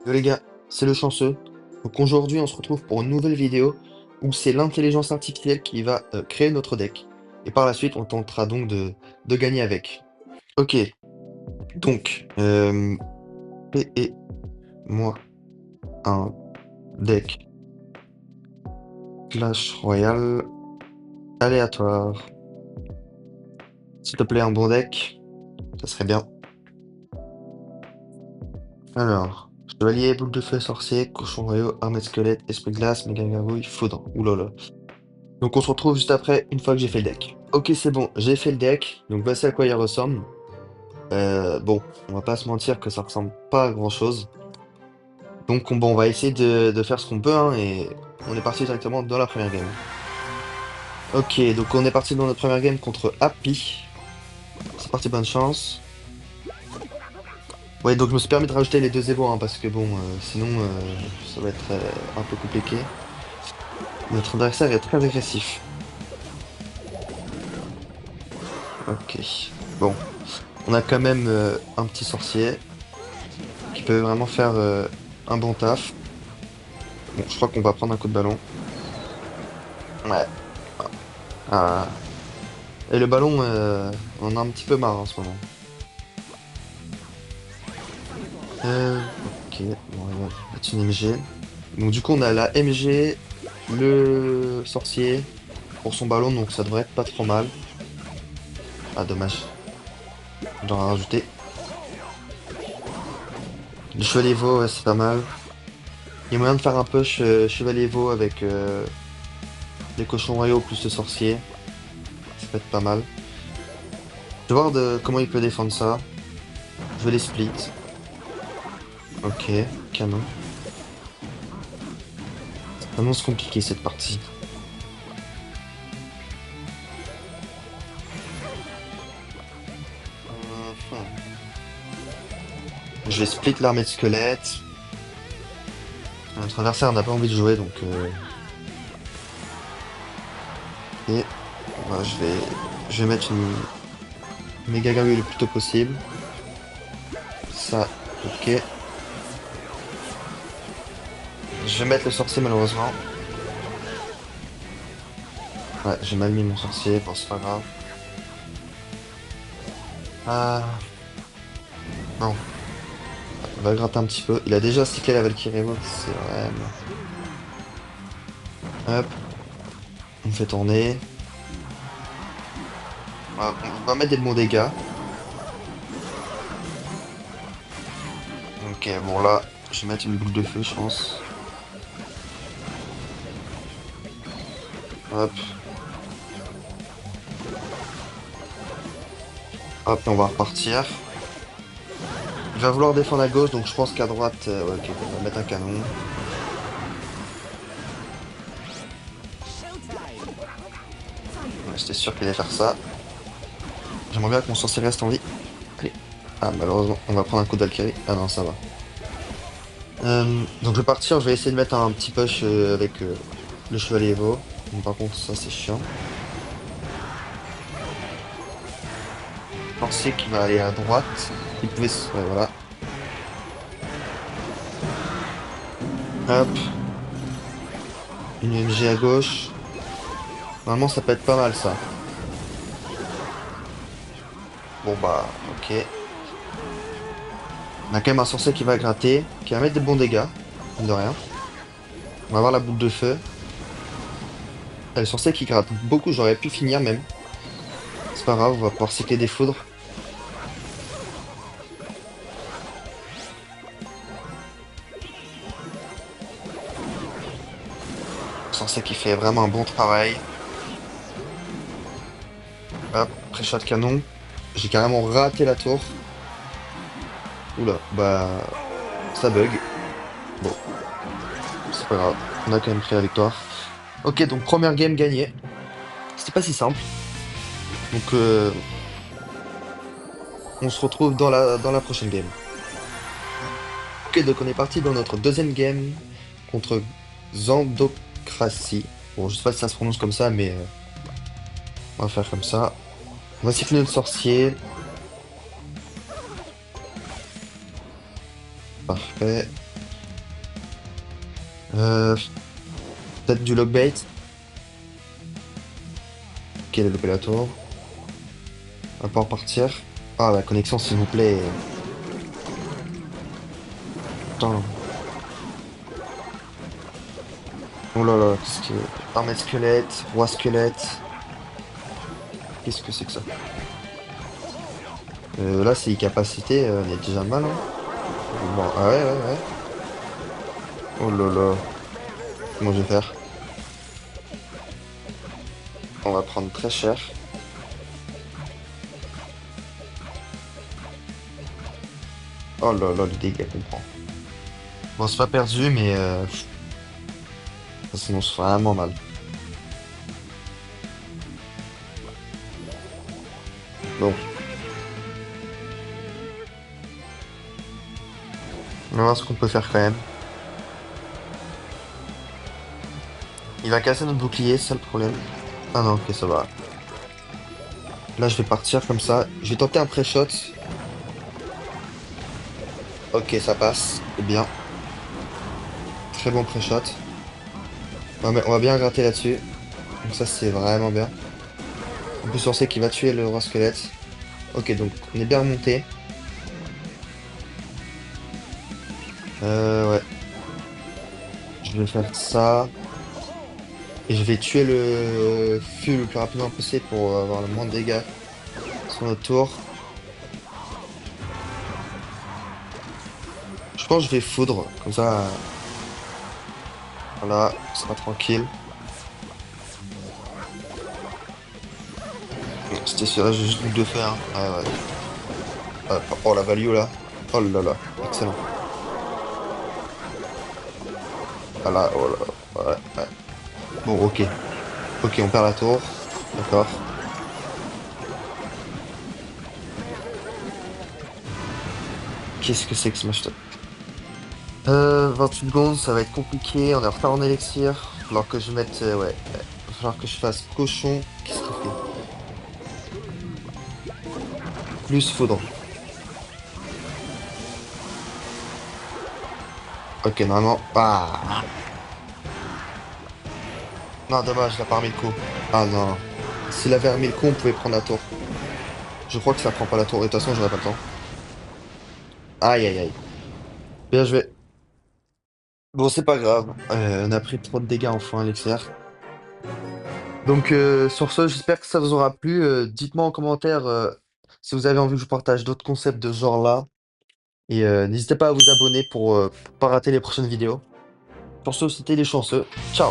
Les gars, c'est le chanceux. Donc aujourd'hui, on se retrouve pour une nouvelle vidéo où c'est l'intelligence artificielle qui va créer notre deck. Et par la suite, on tentera donc de gagner avec. Ok, donc, moi un deck Clash Royale aléatoire. S'il te plaît, un bon deck, ça serait bien. Alors, chevalier, boule de feu, sorcier, cochon royaux, armée de squelette, esprit de glace, méga gargouille, foudre. Oulala. Donc on se retrouve juste après, une fois que j'ai fait le deck. Ok, c'est bon, j'ai fait le deck, donc voici à quoi il ressemble. Bon, on va pas se mentir que ça ressemble pas à grand-chose. Donc bon, on va essayer de faire ce qu'on peut, hein, et on est parti directement dans la première game. Ok, donc on est parti dans notre première game contre Happy. C'est parti, bonne chance. Ouais, donc je me suis permis de rajouter les deux ébos, hein, parce que bon, sinon ça va être un peu compliqué. Notre adversaire est très agressif. Ok, bon, on a quand même un petit sorcier qui peut vraiment faire un bon taf. Bon, je crois qu'on va prendre un coup de ballon. Ouais. Ah. Et le ballon, on en a un petit peu marre en ce moment. Ok, bon, on va mettre une MG. Donc du coup, on a la MG, le sorcier pour son ballon, donc ça devrait être pas trop mal. Ah, dommage. J'en ai rajouté. Le chevalier veau, ouais, c'est pas mal. Il y a moyen de faire un push chevalier veau avec les cochons royaux plus le sorcier. Ça peut être pas mal. Je vais voir comment il peut défendre ça. Je vais les split. Ok, canon. Ça annonce compliqué cette partie. Mhm. Je vais split l'armée de squelettes. Notre adversaire n'a pas envie de jouer, donc et voilà, je vais mettre une méga gargouille le plus tôt possible. Ça, ok. Je vais mettre le sorcier malheureusement. Ouais, j'ai mal mis mon sorcier, bon c'est pas grave. Ah, bon, on va gratter un petit peu. Il a déjà cyclé la Valkyrie Evoque, c'est vraiment... Hop, on fait tourner. On va mettre des bons dégâts. Ok, bon là, je vais mettre une boule de feu, je pense. Hop, hop, et on va repartir. Il va vouloir défendre à gauche, donc je pense qu'à droite, ouais, ok, on va mettre un canon. Ouais, j'étais sûr qu'il allait faire ça. J'aimerais bien que mon sorcier reste en vie. Allez. Ah, malheureusement, on va prendre un coup de Valkyrie. Ah non, ça va. Donc je vais partir, je vais essayer de mettre un petit push avec le chevalier Evo. Bon, par contre, ça c'est chiant. Je pensais qu'il va aller à droite. Il pouvait ouais, voilà. Hop, une MG à gauche. Normalement, ça peut être pas mal ça. Bon bah, ok. On a quand même un sorcier qui va gratter, qui va mettre des bons dégâts, mine de rien. On va avoir la boule de feu. Ah, le sorcier qui gratte beaucoup, j'aurais pu finir même. C'est pas grave, on va pouvoir cycler des foudres. Le sorcier qui fait vraiment un bon travail. Hop, pré-shot canon. J'ai carrément raté la tour. Oula, bah ça bug. Bon, c'est pas grave. On a quand même pris la victoire. Ok, donc première game gagnée. C'était pas si simple. Donc on se retrouve dans la prochaine game. Ok, donc on est parti dans notre deuxième game contre Zandocratie. Bon, je sais pas si ça se prononce comme ça, mais on va faire comme ça. On va siffler notre sorcier. Parfait. Euh, peut-être du lockbait. Quel est l'opérateur? On va pas repartir. Ah, la connexion, s'il vous plaît. Putain. Oh là là, qu'est-ce que... Armée squelette, roi squelette. Qu'est-ce que c'est que ça? Là, c'est capacité, il y a déjà mal, hein. Bon, ah ouais, ouais, ouais. Oh là là. Comment je vais faire? On va prendre très cher. Oh là là, le dégât qu'on prend. Bon, c'est pas perdu, mais ça s'annonce vraiment mal. Bon, on va voir ce qu'on peut faire quand même. Il va casser notre bouclier, c'est ça le problème. Ah non, ok, ça va. Là, je vais partir comme ça. Je vais tenter un pré-shot. Ok, ça passe. C'est bien. Très bon pré-shot. On va bien gratter là-dessus. Donc ça, c'est vraiment bien. En plus, on sait qu'il va tuer le roi squelette. Ok, donc on est bien remonté. Ouais. Je vais faire ça. Et je vais tuer le fût le plus rapidement possible pour avoir le moins de dégâts sur notre tour. Je pense que je vais foudre. Comme ça, voilà, on sera tranquille. C'était sûr, j'ai juste de faire. Ah ouais. Oh la value là. Oh là là. Excellent. Ah là, oh là. Ouais, ouais. Bon, ok. Ok, on perd la tour. D'accord. Qu'est-ce que c'est que ce match top? 28 secondes, ça va être compliqué. On est en retard en élixir. Il va falloir que je mette. Ouais, ouais. Il va falloir que je fasse cochon. Qu'est-ce qu'il fait? Plus foudre. Ok, normalement. Ah! Non, dommage, il a pas remis le coup. Ah non. S'il avait remis le coup, on pouvait prendre la tour. Je crois que ça prend pas la tour. Et de toute façon, j'aurais pas le temps. Aïe, aïe, aïe. Bien joué. Bon, c'est pas grave. On a pris trop de dégâts enfin à l'extérieur. Donc, sur ce, j'espère que ça vous aura plu. Dites-moi en commentaire si vous avez envie que je vous partage d'autres concepts de ce genre-là. Et n'hésitez pas à vous abonner pour pas rater les prochaines vidéos. Sur ce, c'était les chanceux. Ciao!